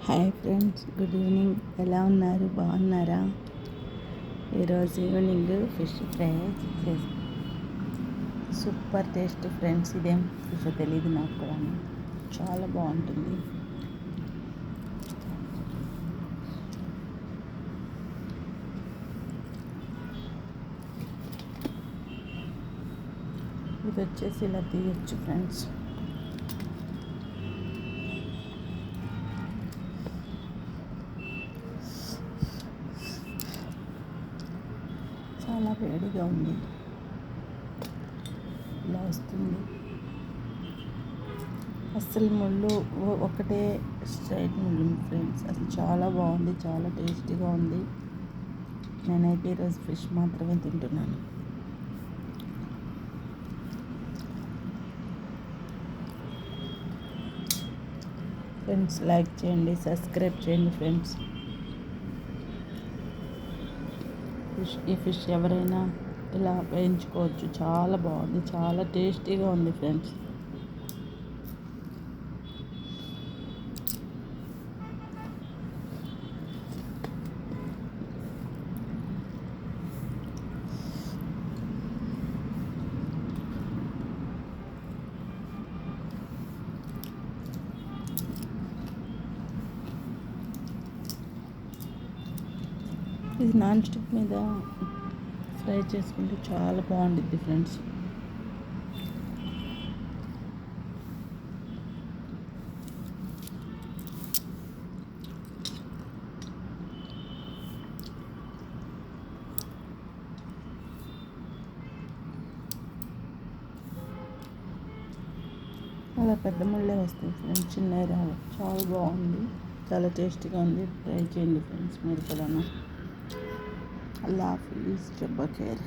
Hi friends, good evening. ఎలా ఉన్నారు? బాగున్నారా? ఈరోజు ఈవినింగ్ ఫిష్ ఫ్రై చేసి సూపర్ టేస్ట్ ఫ్రెండ్స్. ఇదేం ఫిష్ తెలియదు నాకు కూడా, చాలా బాగుంటుంది. ఇది వచ్చేసి ఇలా తీయచ్చు ఫ్రెండ్స్. చాలా వేడిగా ఉంది, ఇలా వస్తుంది. అస్సలు ముళ్ళు ఒకటే స్ట్రైట్ ముళ్ళు ఫ్రెండ్స్. అసలు చాలా బాగుంది, చాలా టేస్టీగా ఉంది. నేనైతే ఈరోజు ఫిష్ మాత్రమే తింటున్నాను. ఫ్రెండ్స్, లైక్ చేయండి, సబ్స్క్రైబ్ చేయండి ఫ్రెండ్స్. ఈ ఫిష్ ఎవరైనా ఇలా వేయించుకోవచ్చు. చాలా బాగుంది, చాలా టేస్టీగా ఉంది ఫ్రెండ్స్. ఇది నాన్ స్టిక్ మీద ఫ్రై చేసుకుంటే చాలా బాగుంటుంది ఫ్రెండ్స్. అలా పెద్ద ముళ్ళే వస్తాయి ఫ్రెండ్స్, చిన్నవి రావు. చాలా బాగుంది, చాలా టేస్టీగా ఉంది. ట్రై చేయండి ఫ్రెండ్స్ మీరు కూడా. అల్లా హాఫీజ్, జబ్బా ఖైర్.